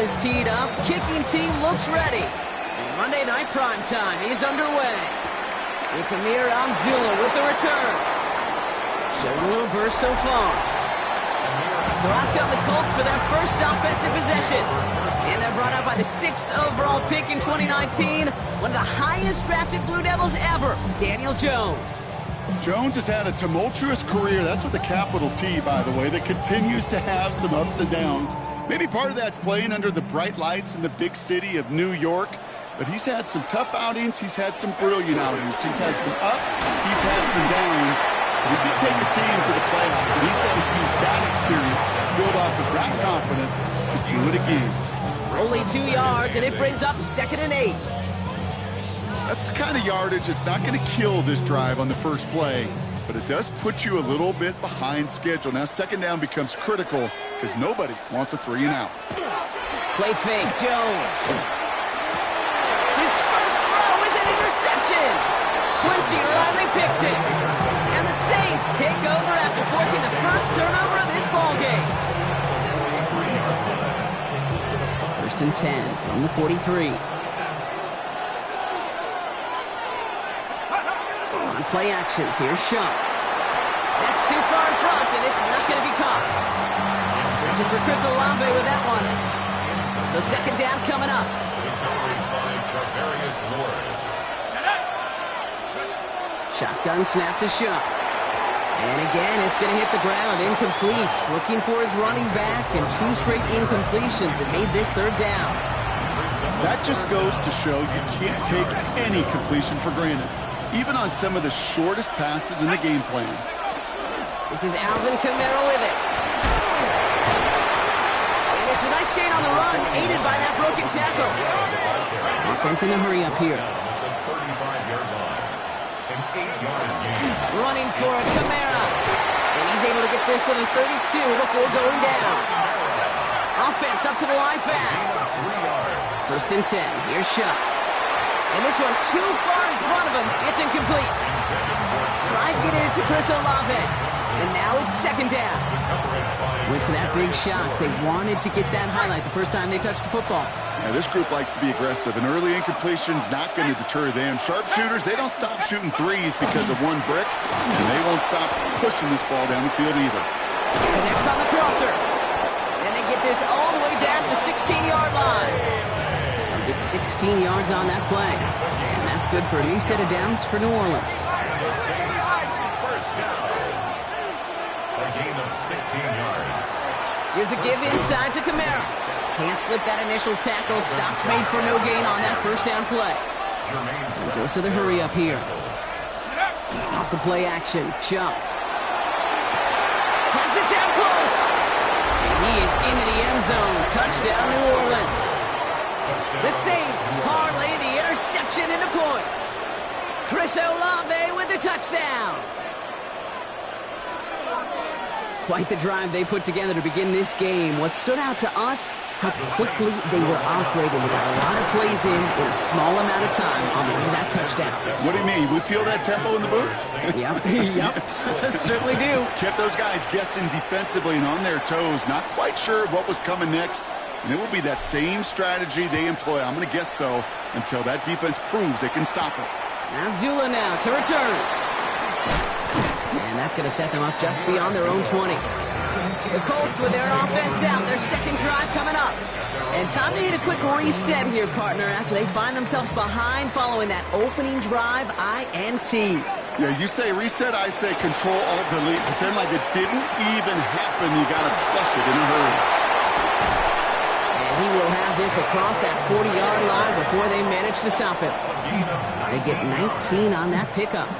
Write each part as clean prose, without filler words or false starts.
is teed up. Kicking team looks ready. And Monday night primetime is underway. It's Amir Abdullah with the return. Showing a little burst so far. So out come the Colts for their first offensive possession. And they're brought up by the 6th overall pick in 2019. One of the highest drafted Blue Devils ever, Daniel Jones. Jones has had a tumultuous career. That's with a capital T, by the way, that continues to have some ups and downs. Maybe part of that's playing under the bright lights in the big city of New York. But he's had some tough outings. He's had some brilliant outings. He's had some ups. He's had some downs. He can take a team to the playoffs, and he's got to use that experience, build off of that confidence to do it again. Only 2 yards, and it brings up 2nd and 8. That's the kind of yardage that's not going to kill this drive on the first play, but it does put you a little bit behind schedule. Now, 2nd down becomes critical because nobody wants a 3 and out. Play fake, Jones. His first throw is an interception. Quincy Riley picks it. And the Saints take over after forcing the first turnover of this ballgame. 1st and 10 from the 43. On play action, here's Shuck. That's too far in front, and it's not going to be caught. Searching for Chris Olave with that one. So 2nd down coming up. Shotgun snap to Shuck. And again, it's going to hit the ground. Incomplete. Looking for his running back, and 2 straight incompletions that made this 3rd down. That just goes to show you can't take any completion for granted, even on some of the shortest passes in the game plan. This is Alvin Kamara with it. And it's a nice gain on the run, aided by that broken tackle. Offense in a hurry up here. Running for Kamara. And he's able to get this to the 32 before going down. Offense up to the line fast. 1st and 10. Here's Shuck. And this one too far in front of him. It's incomplete. Tried getting it to Chris Olave. And now it's 2nd down. Went for that big shot. They wanted to get that highlight the first time they touched the football. Yeah, this group likes to be aggressive, and early incompletion's not going to deter them. Sharpshooters, they don't stop shooting threes because of one brick, and they won't stop pushing this ball down the field either. Connects on the crosser. And they get this all the way down to the 16-yard line. Get 16 yards on that play. And that's good for a new set of downs for New Orleans. A gain of 16 yards. Here's a give inside to Kamara. Can't slip that initial tackle. Stops made for no gain on that 1st down play. And dose of the hurry up here. Off the play action. Chuck. Has it down close. And he is into the end zone. Touchdown, New Orleans. The Saints parlay the interception into points. Chris Olave with the touchdown. Quite the drive they put together to begin this game. What stood out to us, how quickly they were operating. They got a lot of plays in a small amount of time on the way to that touchdown. What do you mean? We feel that tempo in the booth? Yep, certainly do. Kept those guys guessing defensively and on their toes, not quite sure what was coming next. And it will be that same strategy they employ, I'm going to guess so, until that defense proves they can stop it. Abdullah now to return. And that's going to set them up just beyond their own 20. The Colts with their offense out, their 2nd drive coming up. And time to hit a quick reset here, partner, after they find themselves behind following that opening drive INT. Yeah, you say reset, I say control, alt, delete. Pretend like it didn't even happen. You got to flush it in a hurry. And he will have this across that 40-yard line before they manage to stop it. They get 19 on that pickup.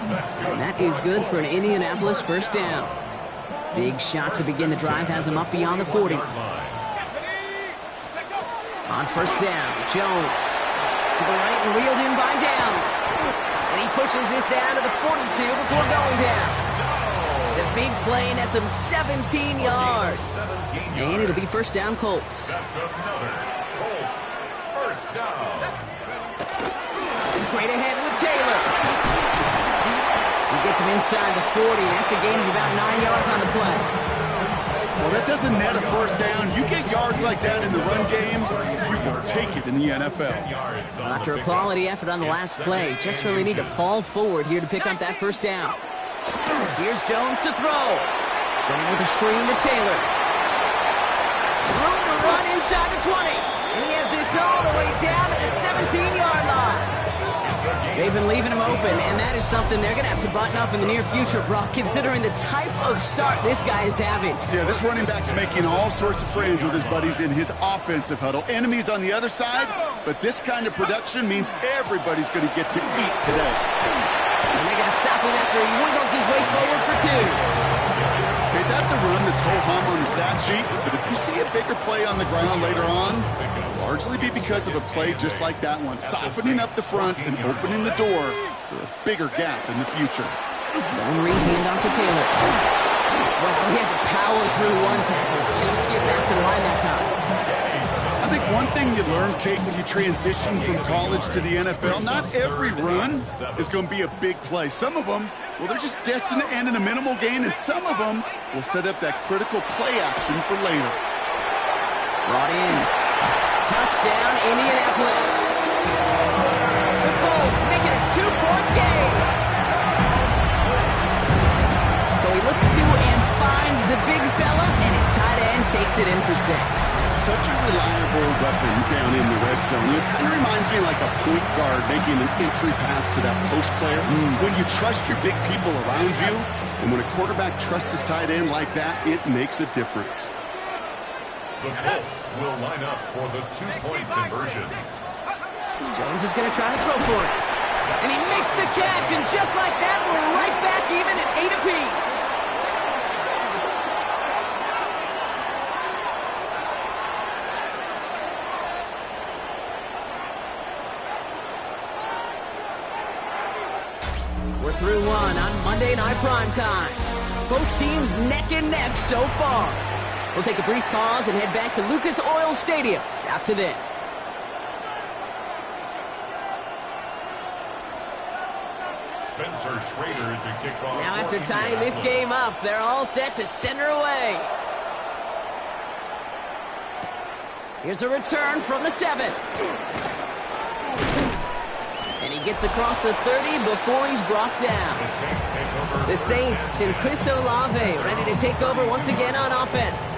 And that is good for an Indianapolis 1st down. Big shot to begin the drive has him up beyond the 40. On 1st down, Jones to the right and reeled in by Downs. And he pushes this down to the 42 before going down. The big play nets him 17 yards. And it'll be 1st down Colts. That's another Colts 1st down. Straight ahead with Taylor. He gets him inside the 40. That's a gain of about 9 yards on the play. Well, that doesn't net a first down. You get yards like that in the run game, you will take it in the NFL. After a quality effort on the last play, just really need to fall forward here to pick up that first down. Here's Jones to throw. Going with the screen to Taylor. Room to run inside the 20. And he has this all the way down to the 17-yard line. They've been leaving him open, and that is something they're going to have to button up in the near future, Brock, considering the type of start this guy is having. Yeah, this running back's making all sorts of friends with his buddies in his offensive huddle. Enemies on the other side, but this kind of production means everybody's going to get to eat today. And they're going to stop him after he wiggles his way forward for 2. Okay, that's a run that's ho-hum on the stat sheet, but if you see a bigger play on the ground later on, largely be because of a play just like that one, softening up the front and opening the door for a bigger gap in the future. Zone read handoff to Taylor. Well, he had to power through one tackle just to get back to the line that time. I think one thing you learn, Kate, when you transition from college to the NFL, not every run is going to be a big play. Some of them, well, they're just destined to end in a minimal gain, and some of them will set up that critical play action for later. Brought in. Touchdown, Indianapolis. The Colts make it a 2-point game. So he looks to and finds the big fella, and his tight end takes it in for 6. Such a reliable weapon down in the red zone. It kind of reminds me like a point guard making an entry pass to that post player. When you trust your big people around you, and when a quarterback trusts his tight end like that, it makes a difference. The Colts will line up for the 2-point conversion. Jones is going to try to throw for it. And he makes the catch, and just like that, we're right back even at 8 apiece. We're through one on Monday Night Primetime. Both teams neck and neck so far. We'll take a brief pause and head back to Lucas Oil Stadium after this. Spencer Schrader to kick off. Now after tying this game up, they're all set to center away. Here's a return from the 7. And he gets across the 30 before he's brought down. The Saints take over. The Saints and Chris Olave ready to take over once again on offense.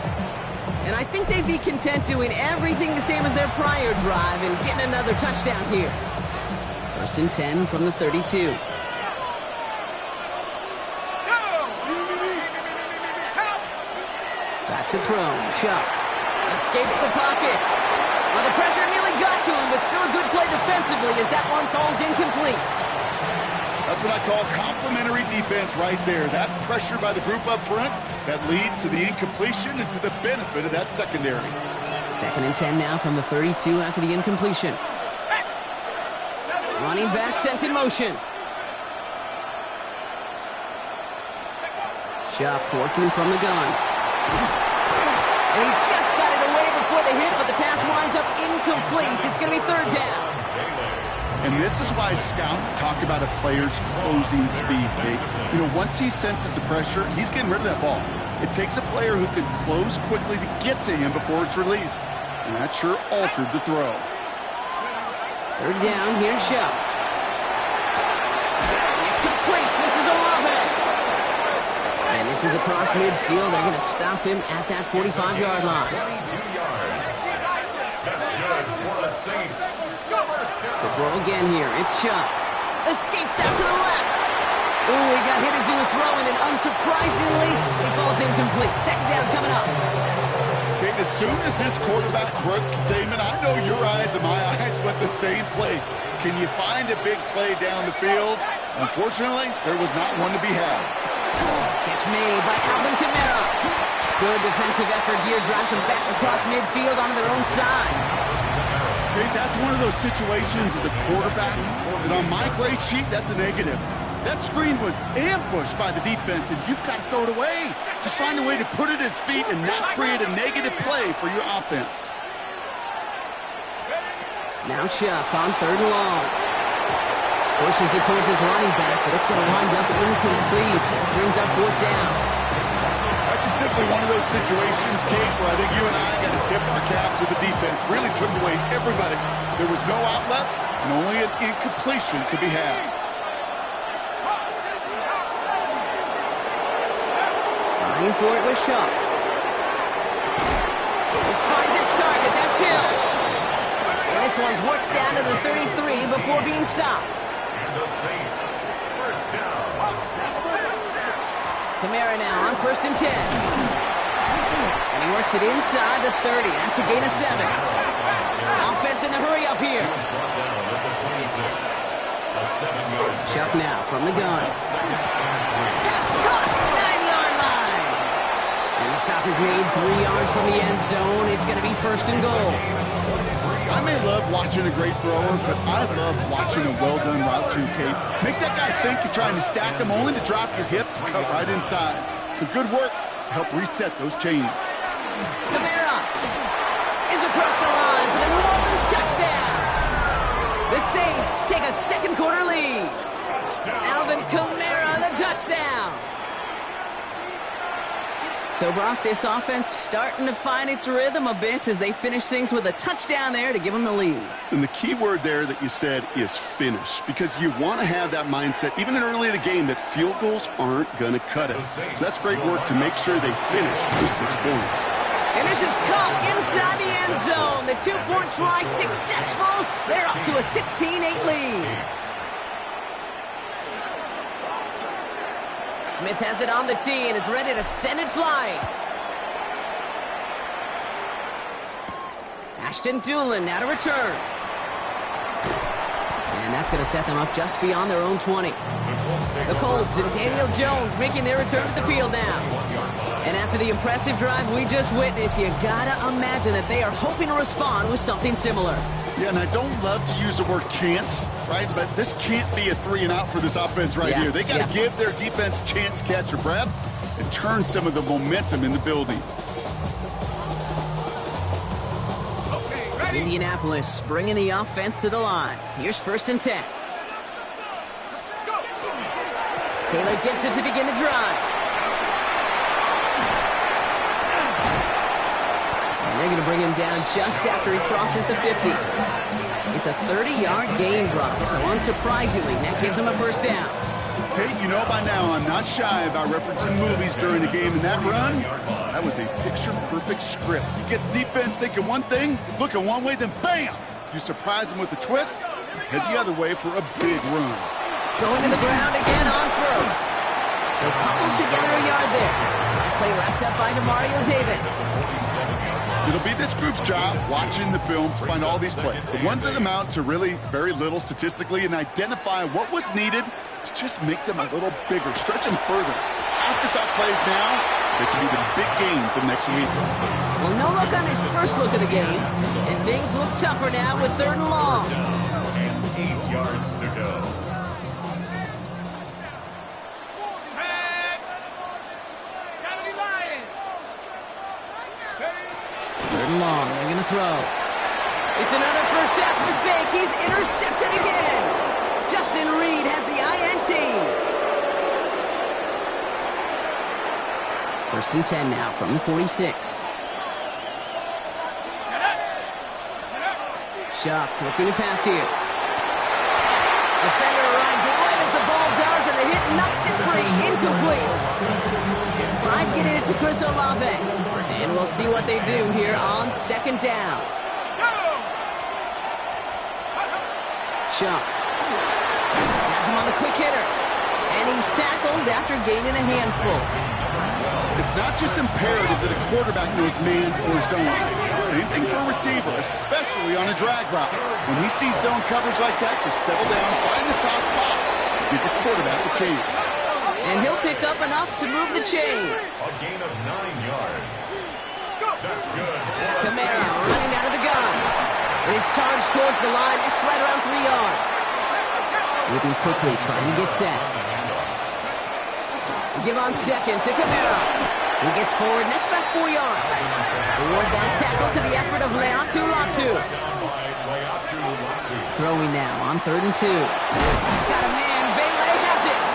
And I think they'd be content doing everything the same as their prior drive and getting another touchdown here. 1st and 10 from the 32. Back to throw. Shuck escapes the pocket. Well, the pressure nearly got to him, but still a good play defensively as that one falls incomplete. That's what I call complimentary defense right there. That pressure by the group up front, that leads to the incompletion and to the benefit of that secondary. 2nd and 10 now from the 32 after the incompletion. Running back sent in motion. Shuck working from the gun. And he just got it away before the hit, but the pass winds up incomplete. It's going to be 3rd down. And this is why scouts talk about a player's closing speed, Kate. You know, once he senses the pressure, he's getting rid of that ball. It takes a player who can close quickly to get to him before it's released. And that sure altered the throw. 3rd down, here's Shuck. It's complete. This is Olave. And this is across midfield. They're going to stop him at that 45-yard line. 22 yards. That's good for the Saints. To throw again here, it's Shuck. Escapes out to the left. Ooh, he got hit as he was throwing, and unsurprisingly, he falls incomplete. 2nd down coming up. Kate, as soon as this quarterback broke containment, I know your eyes and my eyes went the same place. Can you find a big play down the field? Unfortunately, there was not one to be had. Catch made by Alvin Kamara. Good defensive effort here, drives him back across midfield onto their own side. Okay, that's one of those situations as a quarterback that on my grade sheet, that's a negative. That screen was ambushed by the defense, and you've got to throw it away. Just find a way to put it at his feet and not create a negative play for your offense. Now Shuck on 3rd and long. Pushes it towards his running back, but it's going to wind up incomplete. Brings up 4th down. That's just simply one of those situations, Kate, where I think you and I got to tip our cap to the defense. Really took away everybody. There was no outlet, and only an incompletion could be had. Trying for it with Shaw. This finds its target. That's Hill. And this one's worked down to the 33 before being stopped. And the Saints, first down. Kamara now on 1st and 10. And he works it inside the 30. That's a gain of 7. Offense in the hurry up here. Brought down at the 26. A 7-yard Chuck now from the gun. Pass caught, 9-yard line. And the stop is made 3 yards from the end zone. It's going to be 1st and goal. I may love watching a great thrower, but I love watching a well-done route too, Kate. Make that guy think you're trying to stack him only to drop your hips and cut right inside. Some good work to help reset those chains. Kamara is across the line for the New Orleans touchdown. The Saints take a second-quarter lead. Alvin Kamara, the touchdown. So, Brock, this offense starting to find its rhythm a bit as they finish things with a touchdown there to give them the lead. And the key word there that you said is finish, because you want to have that mindset, even in early in the game, that field goals aren't going to cut it. So that's great work to make sure they finish with 6 points. And this is caught inside the end zone. The 2-point try successful. They're up to a 16-8 lead. Smith has it on the tee and is ready to send it flying. Ashton Doolin now to return. And that's going to set them up just beyond their own 20. The Colts and Daniel Jones making their return to the field now. And after the impressive drive we just witnessed, you gotta imagine that they are hoping to respond with something similar. Yeah, and I don't love to use the word can't, right? But this can't be a 3-and-out for this offense right here. They got to give their defense a chance to catch their breath and turn some of the momentum in the building. Indianapolis bringing the offense to the line. Here's 1st and 10. Taylor gets it to begin the drive. And they're going to bring him down just after he crosses the 50. It's a 30-yard gain, Brock, so unsurprisingly, that gives him a 1st down. Hey, you know by now I'm not shy about referencing movies during the game, and that run, that was a picture-perfect script. You get the defense thinking one thing, looking one way, then bam! You surprise them with a twist, head the other way for a big run. Going to the ground again on 1st. They'll cobble together a yard there. Play wrapped up by DeMario Davis. It'll be this group's job watching the film to find all these plays. The ones that amount to really very little statistically, and identify what was needed to just make them a little bigger, stretch them further. Afterthought plays now, they can be the big gains of next week. Well, no look on his first look of the game, and things look tougher now with 3rd and long. And 8 yards to go. 3rd and long, they're going to throw. It's another first half mistake. He's intercepted again. Justin Reed has the INT. 1st and 10 now from the 46. Shock looking to pass here. Defender arrives right as the ball does, and the hit knocks it free. Incomplete. Tried getting it to Chris Olave. And we'll see what they do here on 2nd down. Shock has him on the quick hitter. And he's tackled after gaining a handful. It's not just imperative that a quarterback knows man or zone. Same thing for a receiver, especially on a drag route. When he sees zone coverage like that, just settle down, find the soft spot, give the quarterback a chance. And he'll pick up enough to move the chains. A gain of 9 yards. That's good. Kamara running out of the gun. It is charged towards the line. It's right around 3 yards. Moving quickly, trying to get set. Give on 2nd to Kamara. He gets forward, and that's about 4 yards. Reward that tackle to the effort of Leatu Latu. Throwing now on 3rd and 2. Got a man. Bailey has it.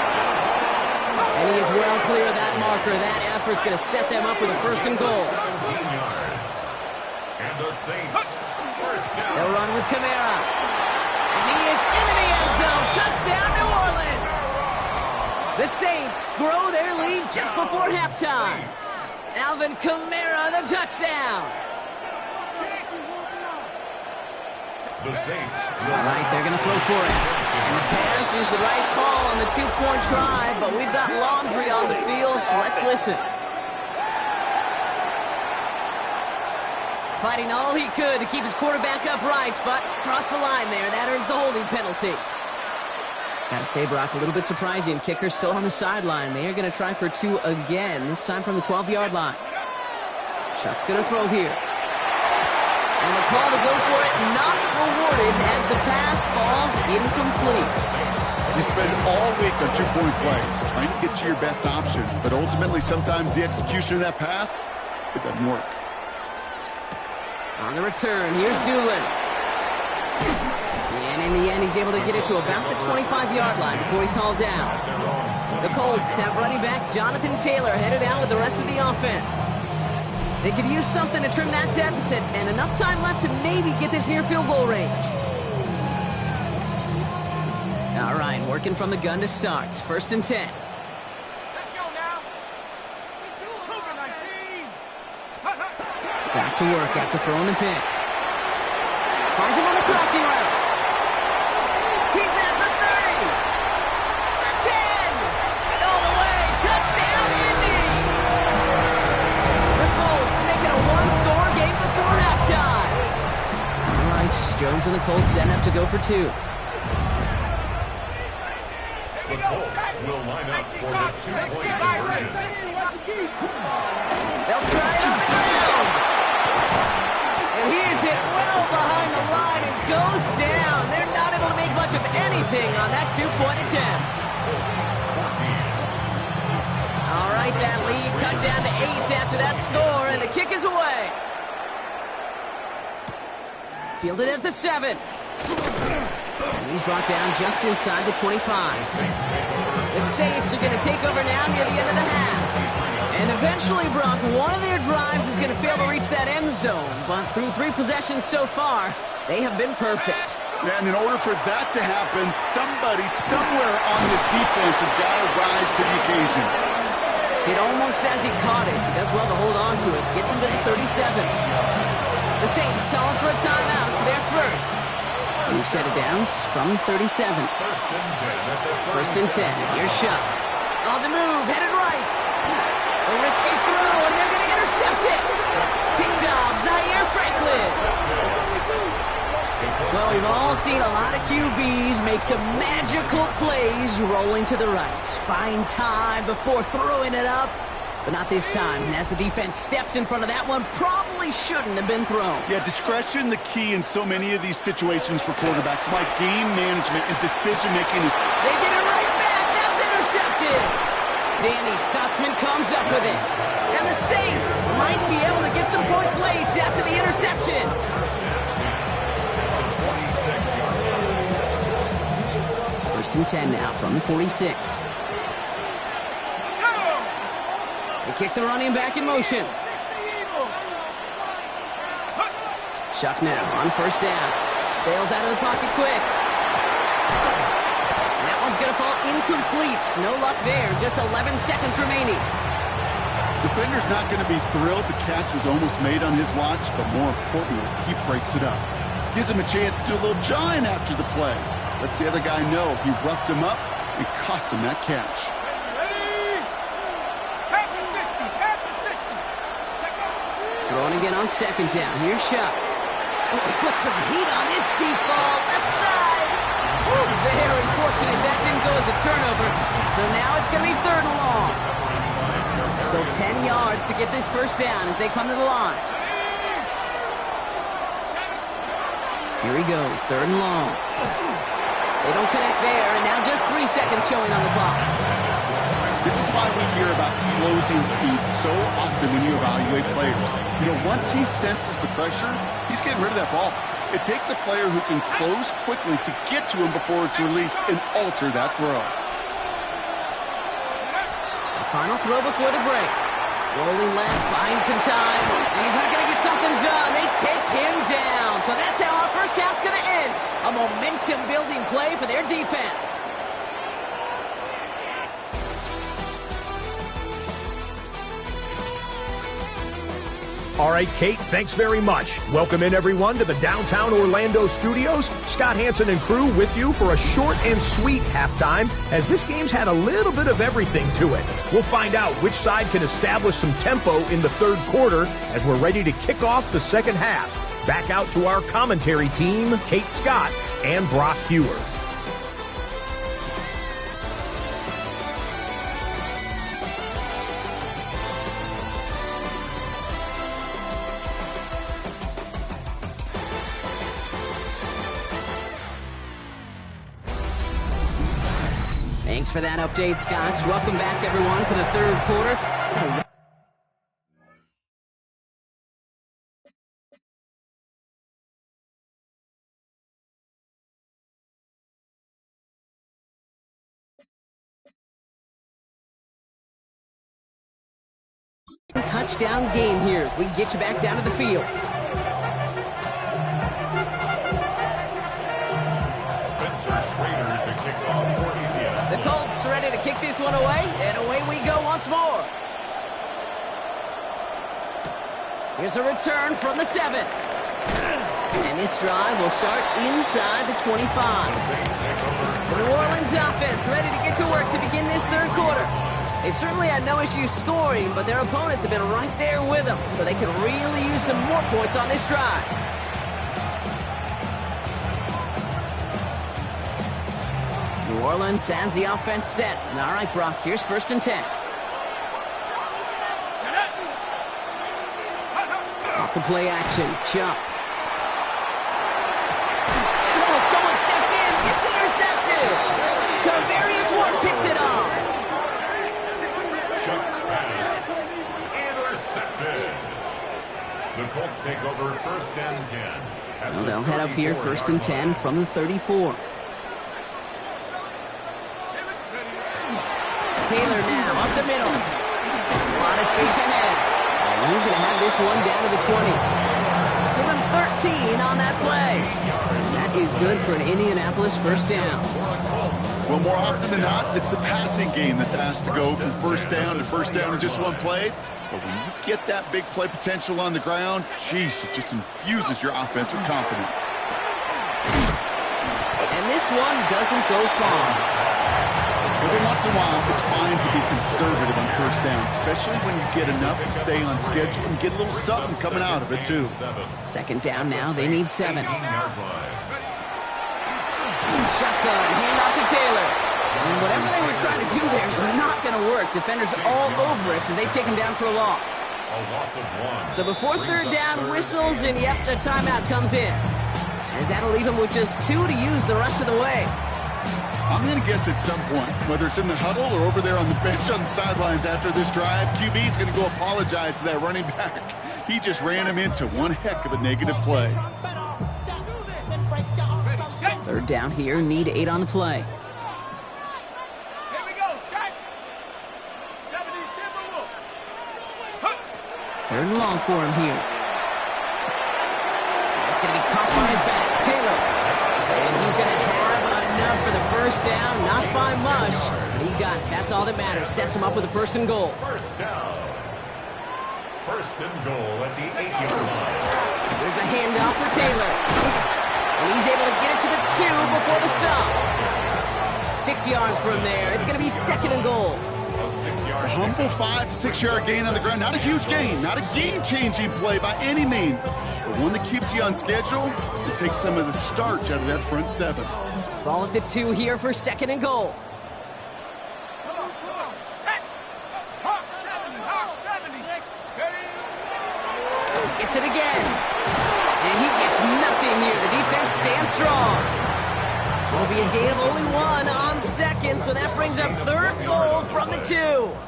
And he is well clear of that marker. That effort's going to set them up with a first and goal. 17 yards. And the Saints, first down. They'll run with Kamara. And he is into the end zone. Touchdown, New Orleans. The Saints grow their lead just before halftime. Alvin Kamara, the touchdown. The Saints. All right, they're going to throw for it. And the pass is the right call on the two-point try, but we've got Laundry on the field, so let's listen. Fighting all he could to keep his quarterback upright, but crossed the line there. That earns the holding penalty. Gotta say, Brock, a little bit surprising. Kicker's still on the sideline. They are going to try for two again, this time from the 12-yard line. Chuck's going to throw here. And the call to go for it not rewarded as the pass falls incomplete. You spend all week on two-point plays, trying to get to your best options, but ultimately sometimes the execution of that pass, it doesn't work. On the return, here's Doolin. And in the end, he's able to get it to about the 25-yard line before he's hauled down. The Colts have running back Jonathan Taylor headed out with the rest of the offense. They could use something to trim that deficit, and enough time left to maybe get this near field goal range. All right, working from the gun to start. First and 10. Let's go now. Cougar 19. Back to work after throwing the pick. Finds him on the crossing route. He's at the 30. The 10. All the way. Touchdown, Indy. The Colts make it a one-score game before halftime. All right, Jones and the Colts setting up to go for two. The Colts will line up for the two-point conversion. They'll try it on the ground. And he is hit well behind the line and goes down. They're not able to make much of anything on that two-point attempt. All right, that lead cut down to 8 after that score, and the kick is away. Fielded at the 7. And he's brought down just inside the 25. The Saints are going to take over now near the end of the half. And eventually, Brock, one of their drives is going to fail to reach that end zone. But through 3 possessions so far, they have been perfect. And in order for that to happen, somebody somewhere on this defense has got to rise to the occasion. Hit almost as he caught it. He does well to hold on to it. Gets him to the 37. The Saints calling for a timeout, so they're first. We've set it down from 37. First and 10. Here's Shuck. On the move, headed right. A risky throw, and they're going to intercept it. Picked off Zaire Franklin. Well, we've all seen a lot of QBs make some magical plays rolling to the right. Buying time before throwing it up. But not this time, as the defense steps in front of that one, probably shouldn't have been thrown. Yeah, discretion the key in so many of these situations for quarterbacks. Like game management and decision-making is... They get it right back. That's intercepted. Danny Stutzman comes up with it. And the Saints might be able to get some points late after the interception. First and 10 now from the 46. They kick the running back in motion. Shuck now on first down. Bails out of the pocket quick. That one's going to fall incomplete. No luck there. Just 11 seconds remaining. Defender's not going to be thrilled the catch was almost made on his watch, but more importantly, he breaks it up. Gives him a chance to do a little jawing after the play. Lets the other guy know he roughed him up and cost him that catch. Throwing again on second down. Here's Shuck. Oh, he put some heat on his deep ball. Left side. Ooh, very fortunate that didn't go as a turnover. So now it's going to be third and long. Still 10 yards to get this first down as they come to the line. Here he goes. Third and long. They don't connect there, and now just 3 seconds showing on the clock. This is why we hear about closing speed so often when you evaluate players. You know, once he senses the pressure, he's getting rid of that ball. It takes a player who can close quickly to get to him before it's released and alter that throw. Final throw before the break. Rolling left, buying some time, and he's not going to get something done. They take him down. So that's how our first half's going to end. A momentum-building play for their defense. All right, Kate, thanks very much. Welcome in, everyone, to the downtown Orlando studios. Scott Hansen and crew with you for a short and sweet halftime, as this game's had a little bit of everything to it. We'll find out which side can establish some tempo in the third quarter as we're ready to kick off the second half. Back out to our commentary team, Kate Scott and Brock Hewer. Thanks for that update, Scott. Welcome back, everyone, for the third quarter. Touchdown game here as we get you back down to the field. The Colts ready to kick this one away, and away we go once more. Here's a return from the 7. And this drive will start inside the 25. The New Orleans offense ready to get to work to begin this third quarter. They've certainly had no issues scoring, but their opponents have been right there with them, so they can really use some more points on this drive. New Orleans has the offense set. All right, Brock, here's 1st and 10. Off the play action, Chuck. Oh, someone stepped in, gets intercepted. Tavarius Ward picks it off. Chuck's pass intercepted. The Colts take over 1st and 10. So they'll head up here 1st and 10 from the 34. Taylor now up the middle. A lot of space ahead. And he's going to have this one down to the 20. Give him 13 on that play. That is good for an Indianapolis 1st down. Well, more often than not, it's the passing game that's asked to go from 1st down to 1st down in just one play. But when you get that big play potential on the ground, geez, it just infuses your offense with confidence. And this one doesn't go far. Every once in a while, it's fine to be conservative on 1st down, especially when you get enough to stay on schedule and get a little something coming out of it, too. 2nd down now, they need 7. Shotgun, handoff to Taylor. And whatever they were trying to do there is not going to work. Defenders all over it, so they take him down for a loss. So before 3rd down whistles, and yep, the timeout comes in. As that'll leave him with just 2 to use the rest of the way. I'm going to guess at some point, whether it's in the huddle or over there on the bench on the sidelines after this drive, QB's going to go apologize to that running back. He just ran him into one heck of a negative play. 3rd down here, need 8 on the play. Here we go, Shaq. 70 Timberwolves. 3rd and long for him here. That's going to be caught by his back. Taylor. And he's going to have enough for the 1st down, not by much. But he got it. That's all that matters. Sets him up with a 1st and goal. 1st down. 1st and goal at the 8-yard line. There's a handoff for Taylor. And he's able to get it to the 2 before the stop. 6 yards from there. It's going to be 2nd and goal. A humble 5 to 6 yard gain on the ground. Not a huge gain, not a game-changing play by any means, but one that keeps you on schedule and takes some of the starch out of that front 7. Ball at the 2 here for 2nd and goal. Come on, set. Hawk 70. Gets it again. And he gets nothing here. The defense stands strong. It'll be a gain of only 1 on 2nd, so that brings up 3rd goal from the 2.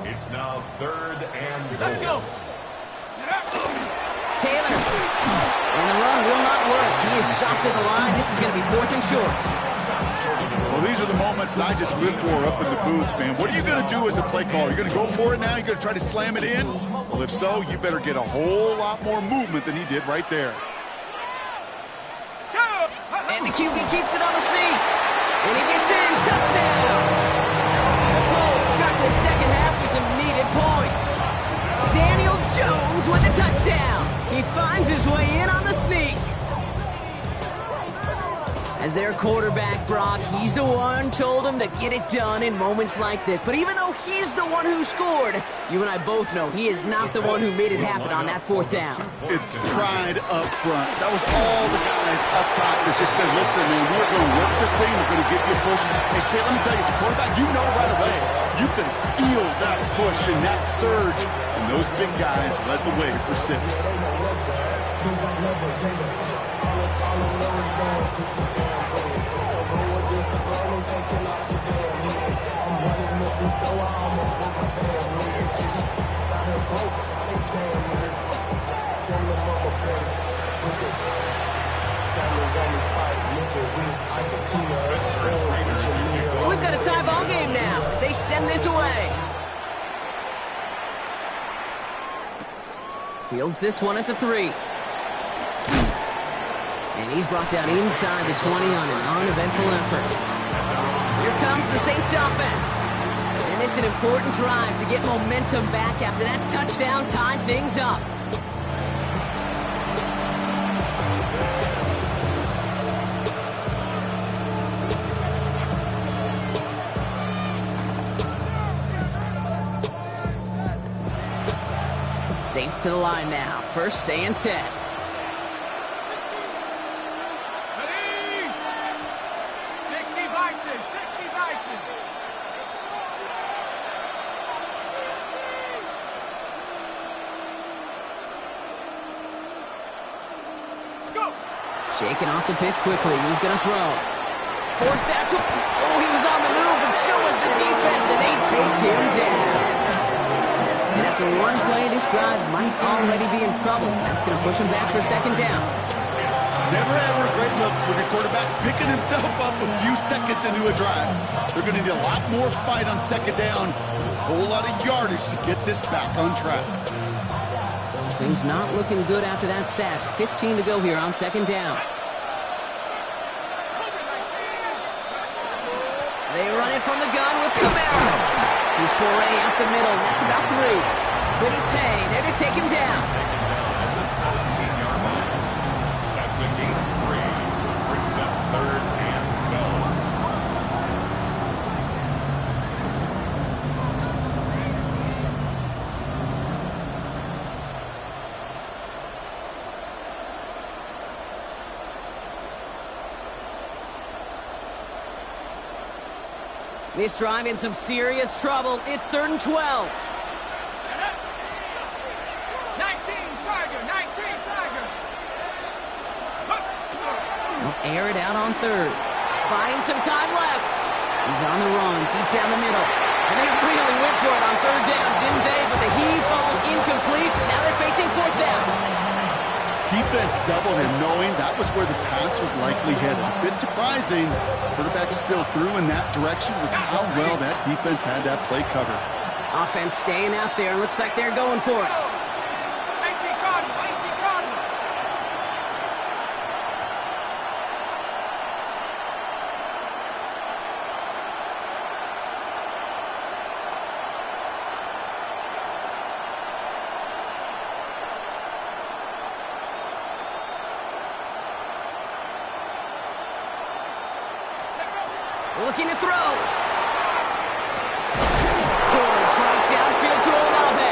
It's now 3rd and goal. Let's go. Taylor. And the run will not work. He is soft at the line. This is going to be 4th and short. Well, these are the moments that I just live for up in the booth, man. What are you going to do as a play caller? You're going to go for it now? You're going to try to slam it in? Well, if so, you better get a whole lot more movement than he did right there. And the QB keeps it on the sneak. And he gets in. Touchdown. The Colts start the second half with some needed points. Daniel Jones with a touchdown. He finds his way in on the sneak. As their quarterback, Brock, he's the one told him to get it done in moments like this. But even though he's the one who scored, you and I both know he is not the one who made it happen on that fourth down. It's pride up front. That was all the guys up top that just said, listen, man, we're going to work this thing. We're going to give you a push. And, Kate, let me tell you, as a quarterback, you know right away. You can feel that push and that surge. And those big guys led the way for 6. We've got a tie ball game now as they send this away. Fields this one at the 3. And he's brought down inside the 20 on an uneventful effort. Here comes the Saints offense. And this is an important drive to get momentum back after that touchdown tied things up. Saints to the line now. First and 10. Ready? 60 Bison, 60 Bison. Let's go. Shaking off the pick quickly. He's going to throw. Forced that to... Oh, he was on the move, but so was the defense, and they take him down. And after one play, this drive might already be in trouble. That's going to push him back for a second down. Never ever a great look when your quarterback's picking himself up a few seconds into a drive. They're going to need a lot more fight on second down, a whole lot of yardage to get this back on track. Things not looking good after that sack. 15 to go here on second down. They run it from the gun with Camaro. His foray up the middle. That's about 3. Quiddy Pay there to take him down. At the 17-yard line. That's a gain of 3. Brings up 3rd and 12. This drive in some serious trouble. It's 3rd and 12. 19 Tiger, 19 Tiger. They'll air it out on 3rd. Buying some time left. He's on the run, deep down the middle. And they really went for it on 3rd down, didn't they? But the heave falls incomplete. Now they're facing 4th down. Defense doubled him, knowing that was where the pass was likely headed. A bit surprising. Quarterback still threw in that direction with how well that defense had that play covered. Offense staying out there. Looks like they're going for it. 18 Cardinal, 18 Cardinal. Looking to throw. Goes right downfield to Olave.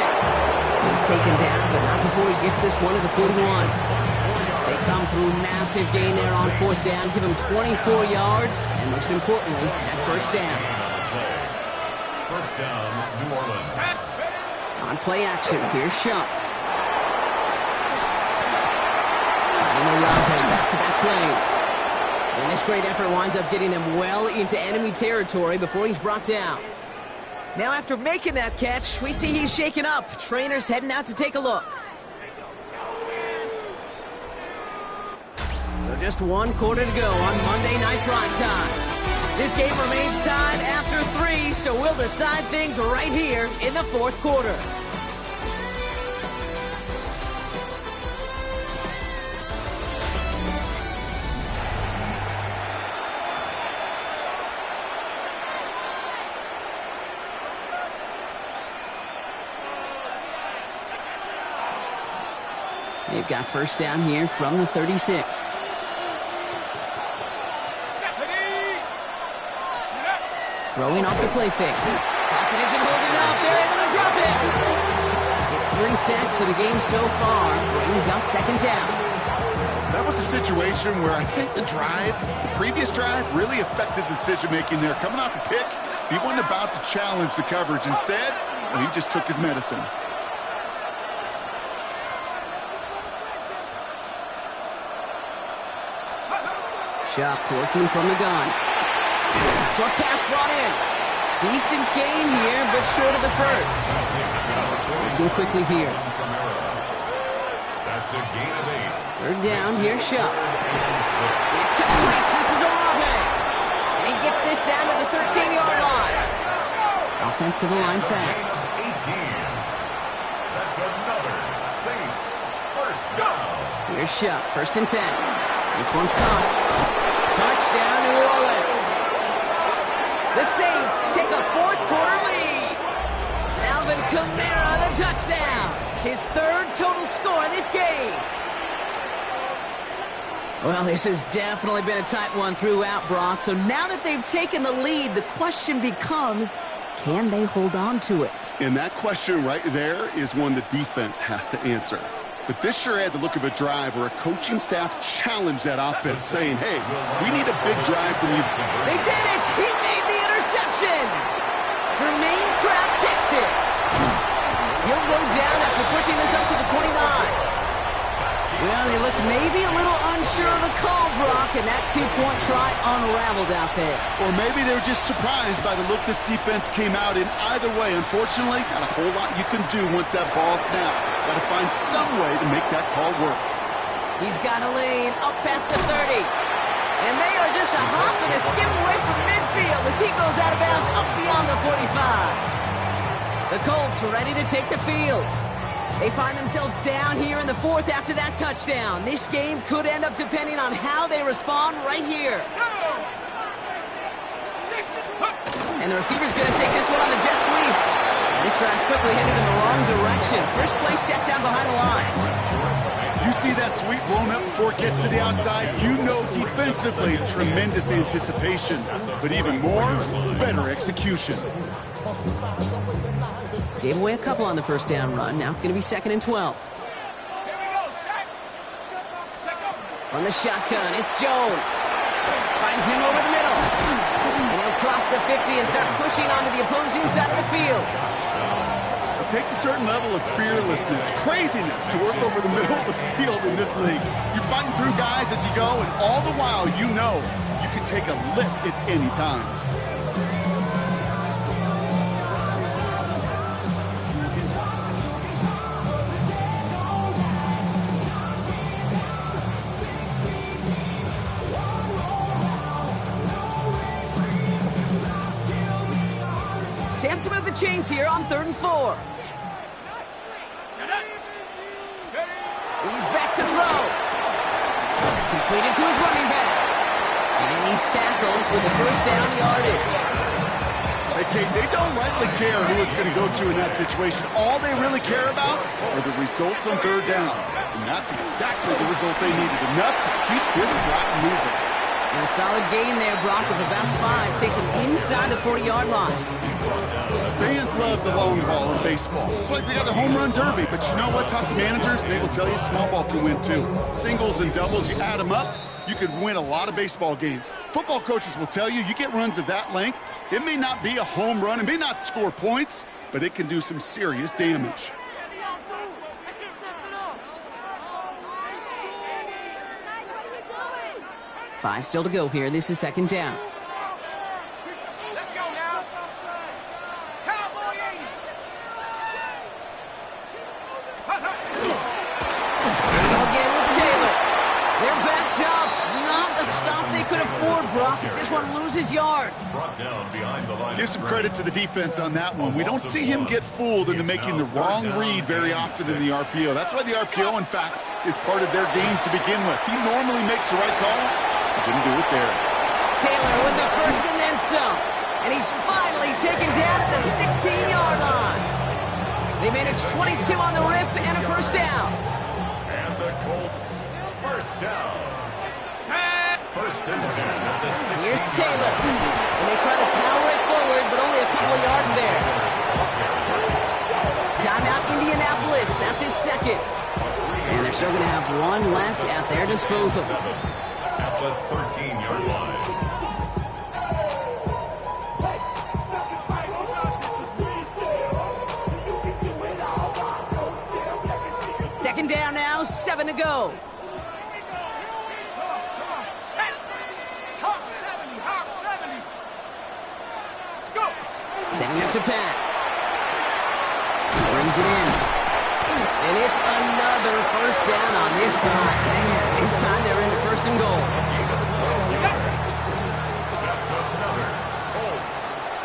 He's taken down, but not before he gets this one to the 41. They come through massive gain there on 4th down, give him 24 yards, and most importantly, that 1st down. First down, New Orleans. On play action, here's Shump. And Olave back-to-back plays. And this great effort winds up getting him well into enemy territory before he's brought down. Now after making that catch, we see he's shaken up. Trainer's heading out to take a look. So just 1 quarter to go on Monday Night Prime Time. This game remains tied after 3, so we'll decide things right here in the fourth quarter. They've got first down here from the 36. Throwing off the play fake. Pocket isn't holding up. They're able to drop it. It's 3 sacks for the game so far. Brings up second down. That was a situation where I think the previous drive, really affected decision-making there. Coming off a pick, he wasn't about to challenge the coverage. Instead, he just took his medicine. Shuck working from the gun. Short pass brought in. Decent gain here, but short of the first. Working quickly here. That's a gain of 8. Third down, here's Shuck. It's complete. This is Olave. And he gets this down to the 13-yard line. Offense to the line fast. 18. That's another Saints first down. Here's Shuck, first and 10. This one's caught. Touchdown, New Orleans. The Saints take a fourth-quarter lead. Alvin Kamara, the touchdown. His third total score in this game. Well, this has definitely been a tight one throughout, Brock. So now that they've taken the lead, the question becomes, can they hold on to it? And that question right there is one the defense has to answer. But this sure had the look of a drive where a coaching staff challenged that offense, saying, hey, we need a big drive from you. They did it! He made the interception! Jermaine Pratt picks it. He'll go down after pushing this up to the 29. Well, he looked maybe a little unsure of the call, Brock, and that two-point try unraveled out there. Or maybe they were just surprised by the look this defense came out in. Either way, unfortunately, not a whole lot you can do once that ball snapped. Got to find some way to make that call work. He's got a lane up past the 30. And they are just a hop and a skip away from midfield as he goes out of bounds up beyond the 45. The Colts are ready to take the field. They find themselves down here in the fourth after that touchdown. This game could end up depending on how they respond right here. And the receiver's going to take this one on the jet sweep. This drive's quickly headed in the wrong direction. First play set down behind the line. You see that sweep blown up before it gets to the outside, you know defensively, tremendous anticipation. But even more, better execution. Gave away a couple on the first down run. Now it's going to be 2nd and 12. On the shotgun, it's Jones. Finds him over the middle. And he'll cross the 50 and start pushing onto the opposing side of the field. It takes a certain level of fearlessness, craziness to work over the middle of the field in this league. You're fighting through guys as you go, and all the while you know you can take a lick at any time. Chance to move the chains here on 3rd and 4. He's back to throw. Completed to his running back. And he's tackled for the first down yardage. Hey, Kate, they don't likely care who it's going to go to in that situation. All they really care about are the results on 3rd down. And that's exactly the result they needed. Enough to keep this drive moving. And a solid gain there, Brock, of about 5. Takes him inside the 40-yard line. Fans love the long ball in baseball. It's like they got the home run derby, but you know what? Talk to managers, they will tell you small ball can win too. Singles and doubles, you add them up, you could win a lot of baseball games. Football coaches will tell you get runs of that length. It may not be a home run, it may not score points, but it can do some serious damage. Five still to go here. This is 2nd down. Let's go now. Cowboy 80. Again with Taylor. They're backed up. Not a stop they could afford, Brock, as this one loses yards. Brought down behind the line. Give some credit to the defense on that one. We don't see him get fooled into making the wrong read very often in the RPO. That's why the RPO, in fact, is part of their game to begin with. He normally makes the right call. He didn't do it there. Taylor with the first and then some. And he's finally taken down at the 16-yard line. They managed 22 on the rip and a first down. And the Colts, first down. First and 10 at the 16. Here's Taylor. And they try to power it forward, but only a couple of yards there. Timeout Indianapolis. That's its second. And they're still going to have one left at their disposal. At the 13-yard line. Second down now, 7 to go. Setting up to pass. Brings it in. And it's another first down on this drive. Man, this time they're into first and goal. That's another Colts,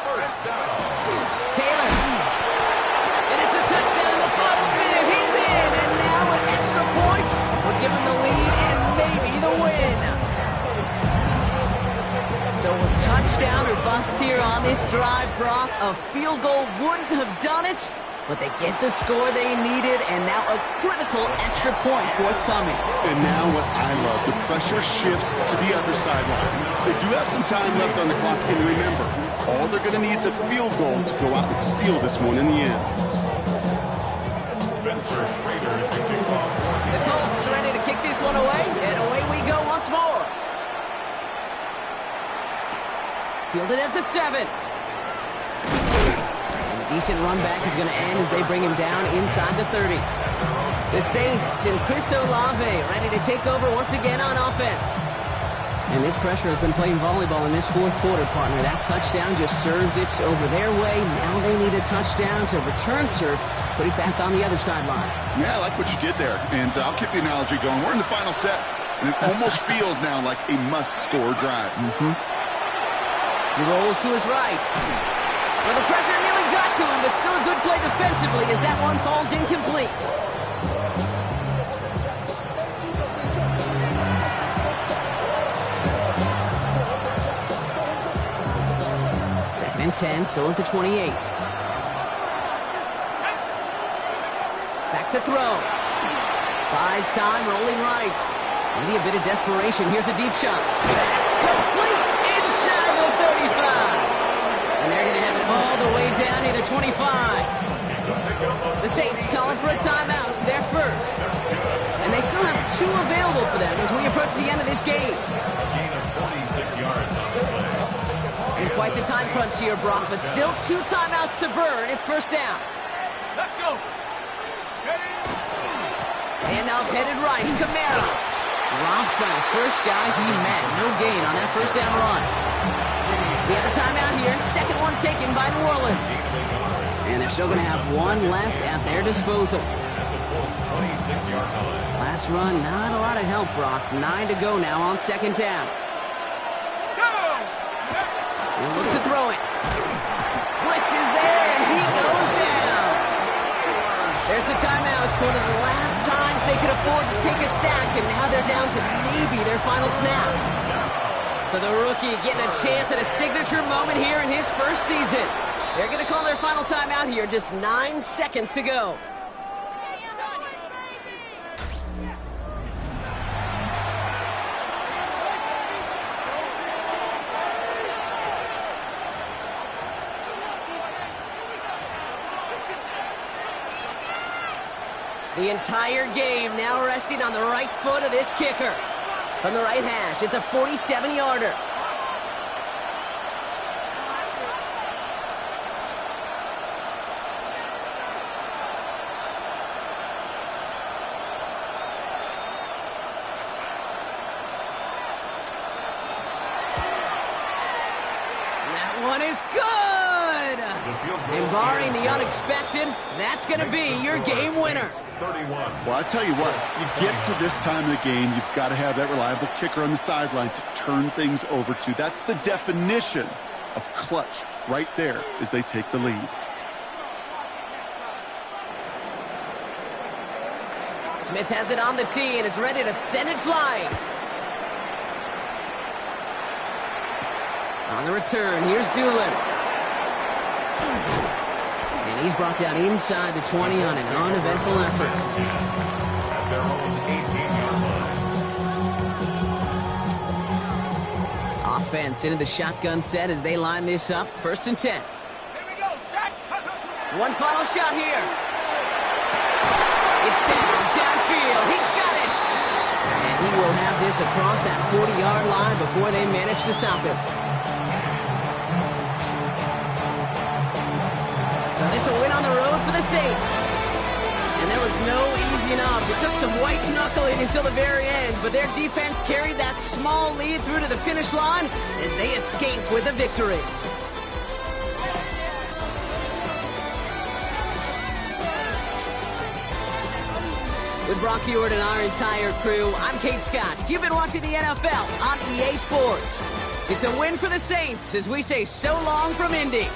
first down. Taylor. And it's a touchdown in the final minute. He's in. And now with extra points, we'll give him the lead and maybe the win. So it was touchdown or bust here on this drive, Brock. A field goal wouldn't have done it, but they get the score they needed, and now a critical extra point forthcoming. And now what I love, the pressure shifts to the other sideline. They do have some time left on the clock, and remember, all they're going to need is a field goal to go out and steal this one in the end. Spencer Schrader at the kickoff. The Colts ready to kick this one away, and away we go once more. Fielded at the 7. And a decent run back is going to end as they bring him down inside the 30. The Saints and Chris Olave ready to take over once again on offense. And this pressure has been playing volleyball in this fourth quarter, partner. That touchdown just served it over their way. Now they need a touchdown to return serve, put it back on the other sideline. Yeah, I like what you did there. And I'll keep the analogy going. We're in the final set, and it almost feels now like a must-score drive. He rolls to his right. Well, the pressure nearly got to him, but still a good play defensively as that one falls incomplete. Second and 10, still at the 28. Back to throw. Buys time, rolling right. Maybe a bit of desperation. Here's a deep shot. That's complete inside the 35. And they're going to have it all the way down to the 25. The Saints calling for a timeout. It's their first. And they still have 2 available for them as we approach the end of this game. A gain of 46 yards on the play. And quite the time crunch here, Brock, but still 2 timeouts to burn. It's first down. Let's go. Handoff headed right. Kamara. Dropped by the first guy he met. No gain on that first down run. We have a timeout here. Second one taken by New Orleans. And they're still going to have 1 left at their disposal. At the Colts' 26-yard line. Last run, not a lot of help, Brock. 9 to go now on second down. He'll look to throw it. Blitz is there, and he goes down. There's the timeout. It's one of the last times they could afford to take a sack, and now they're down to maybe their final snap. So the rookie getting a chance at a signature moment here in his first season. They're going to call their final timeout here. Just 9 seconds to go. The entire game now resting on the right foot of this kicker. From the right hash, it's a 47-yarder. That one is good! And barring the unexpected, that's going to be your game winner. 31. Well, I tell you what, you get to this time of the game, you've got to have that reliable kicker on the sideline to turn things over to. That's the definition of clutch right there as they take the lead. Smith has it on the tee and is ready to send it flying. On the return, here's Doolin. And he's brought down inside the 20 on an uneventful effort. At their own 18-yard line. Offense into the shotgun set as they line this up. 1st and 10. Here we go, Shaq. One final shot here. It's downfield. He's got it. And he will have this across that 40-yard line before they manage to stop him. So this will win on the road for the Saints. And there was no easing up. It took some white knuckling until the very end, but their defense carried that small lead through to the finish line as they escape with a victory. With Brock Ewart and our entire crew, I'm Kate Scott. You've been watching the NFL on EA Sports. It's a win for the Saints as we say so long from Indy.